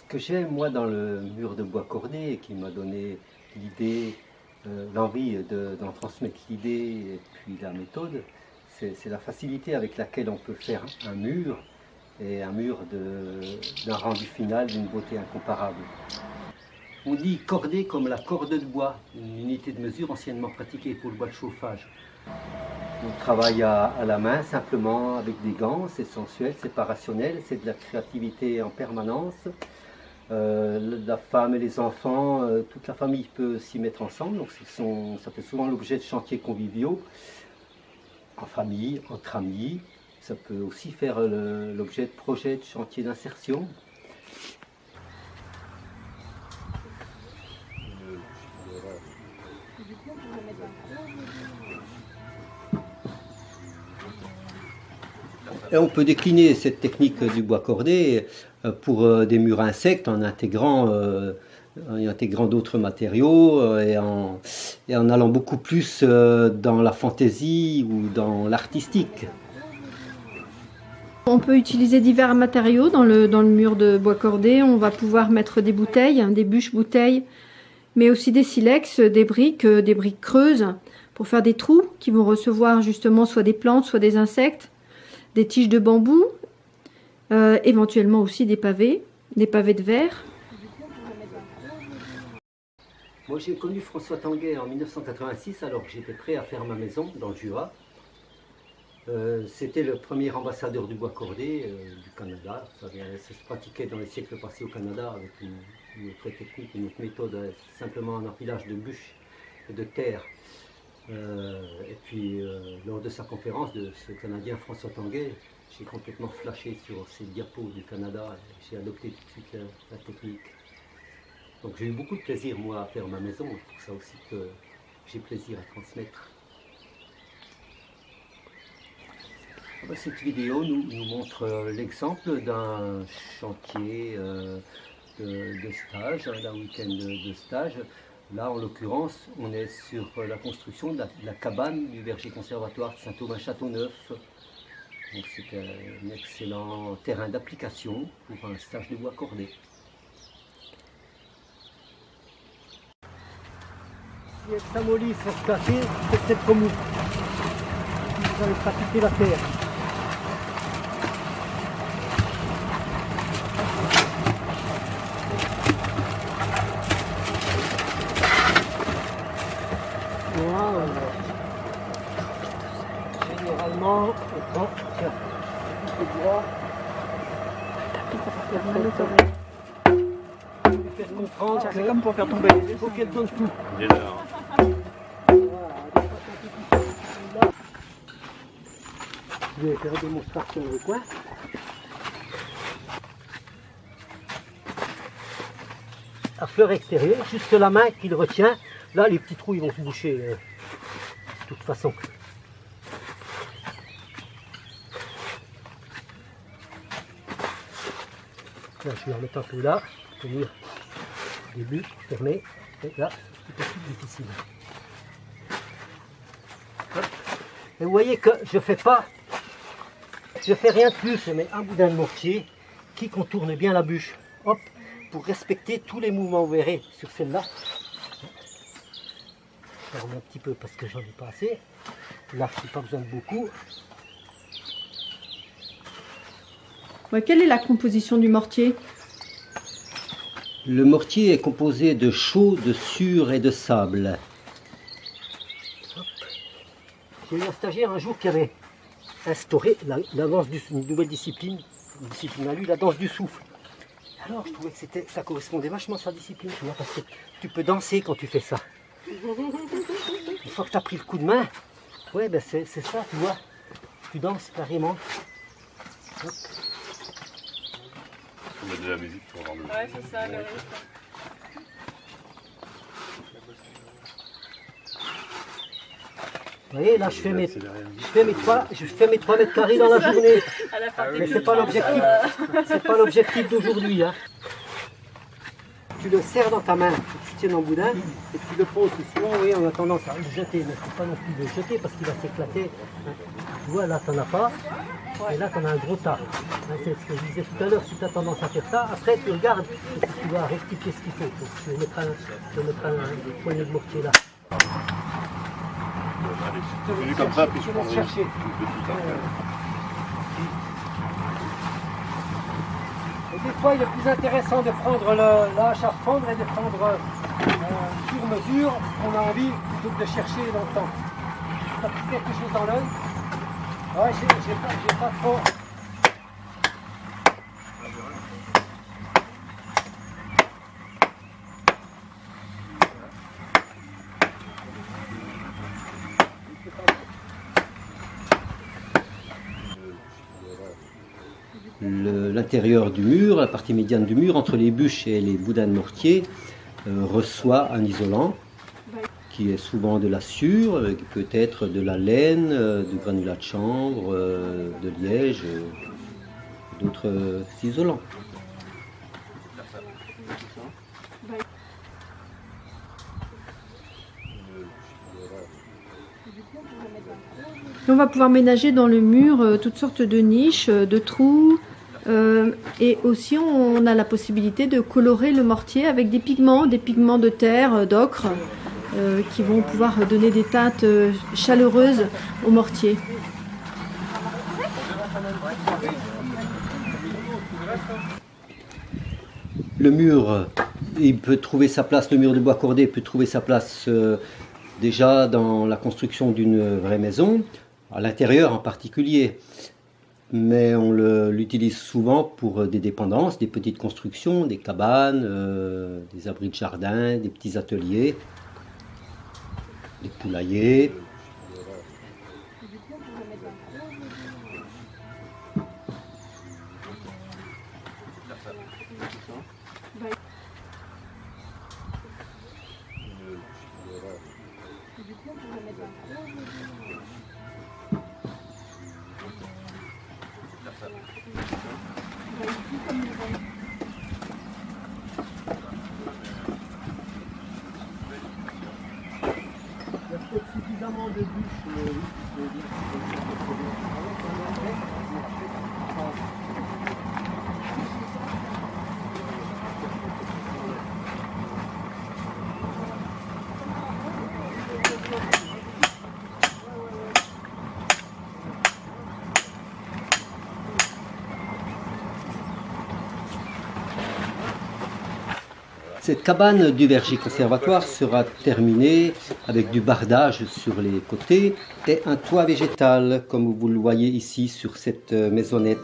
que j'aime, moi, dans le mur de bois cordé, et qui m'a donné l'idée, l'envie d'en transmettre l'idée et puis la méthode, c'est la facilité avec laquelle on peut faire un mur, et un mur d'un rendu final d'une beauté incomparable. On dit cordé comme la corde de bois, une unité de mesure anciennement pratiquée pour le bois de chauffage. On travaille à la main simplement avec des gants, c'est sensuel, c'est pas rationnel, c'est de la créativité en permanence. La femme et les enfants, toute la famille peut s'y mettre ensemble, donc ça fait souvent l'objet de chantiers conviviaux, en famille, entre amis. Ça peut aussi faire l'objet de projets de chantiers d'insertion. Et on peut décliner cette technique du bois cordé pour des murs insectes en intégrant d'autres matériaux et en allant beaucoup plus dans la fantaisie ou dans l'artistique. On peut utiliser divers matériaux dans le mur de bois cordé. On va pouvoir mettre des bouteilles, des bûches bouteilles, mais aussi des silex, des briques creuses pour faire des trous qui vont recevoir justement soit des plantes, soit des insectes, des tiges de bambou, éventuellement aussi des pavés de verre. Moi j'ai connu François Tanguay en 1986 alors que j'étais prêt à faire ma maison dans le Jura. C'était le premier ambassadeur du bois cordé du Canada. Ça se pratiquait dans les siècles passés au Canada avec une autre technique, une autre méthode, simplement un empilage de bûches et de terre. Et puis lors de sa conférence de ce Canadien François Tanguay, j'ai complètement flashé sur ces diapos du Canada et j'ai adopté tout de suite la technique. Donc j'ai eu beaucoup de plaisir moi à faire ma maison, c'est pour ça aussi que j'ai plaisir à transmettre. Cette vidéo nous montre l'exemple d'un chantier de stage, d'un week-end de stage. Là, en l'occurrence, on est sur la construction de la cabane du verger conservatoire de Saint-Aubin-Châteauneuf. C'est un excellent terrain d'application pour un stage de bois cordé. Si elle s'amollit sans se casser, c'est peut-être comme vous. Vous allez pratiquer la terre. Généralement, on prend le bois. Lui faire comprendre que c'est comme pour faire tomber. il faut qu'elle donne tout. Je vais faire une démonstration dans le coin. À fleur extérieure, juste la main qui le retient. Là, les petits trous ils vont se boucher de toute façon. Là, je vais en mettre un peu là, tenir au début, fermer. Et là, c'est un peu plus difficile. Hop. Et vous voyez que je fais rien de plus, je mets un boudin de mortier qui contourne bien la bûche. Hop, pour respecter tous les mouvements, vous verrez sur celle-là. Je remets un petit peu parce que j'en ai pas assez. Là, je n'ai pas besoin de beaucoup. Ouais, quelle est la composition du mortier? Le mortier est composé de chaux, de sure et de sable. J'ai eu un stagiaire un jour qui avait instauré la danse une nouvelle discipline, une discipline à lui, la danse du souffle. Alors je trouvais que ça correspondait vachement à sa discipline, tu vois, parce que tu peux danser quand tu fais ça. Une fois que tu as pris le coup de main, ouais, ben c'est ça, tu vois, tu danses carrément. Hop. On met de la musique pour avoir le... Ouais, c'est ça, le rythme. Vous voyez, là je fais mes 3 mètres carrés dans la journée. Mais c'est pas l'objectif d'aujourd'hui. Hein. Tu le serres dans ta main. tienne en boudin et tu le poses souvent, oui, on a tendance à le jeter, mais il ne faut pas non plus le jeter parce qu'il va s'éclater. Tu vois, là, tu n'en as pas, et là, tu en as un gros tas. C'est ce que je disais tout à l'heure, si tu as tendance à faire ça, après, tu regardes et tu vas rectifier ce qu'il faut. Donc, tu vas mettre des poignées de mortier là. Venu comme ça, puis je vais chercher. Et des fois, il est plus intéressant de prendre la hache à fendre et de prendre sur mesure ce qu'on a envie plutôt que de chercher longtemps. Tu as quelque chose dans l'œil? Ouais, j'ai pas trop. L'intérieur du mur, la partie médiane du mur, entre les bûches et les boudins de mortier, reçoit un isolant qui est souvent de la sciure, qui peut être de la laine, du granulat de chanvre, de liège, d'autres isolants. Et on va pouvoir ménager dans le mur toutes sortes de niches, de trous. Et aussi on a la possibilité de colorer le mortier avec des pigments de terre, d'ocre, qui vont pouvoir donner des teintes chaleureuses au mortier. Le mur, il peut trouver sa place, le mur de bois cordé peut trouver sa place déjà dans la construction d'une vraie maison, à l'intérieur en particulier. Mais on l'utilise souvent pour des dépendances, des petites constructions, des cabanes, des abris de jardin, des petits ateliers, des poulaillers. Il y a peut-être suffisamment de bûches. Cette cabane du verger conservatoire sera terminée avec du bardage sur les côtés et un toit végétal, comme vous le voyez ici sur cette maisonnette.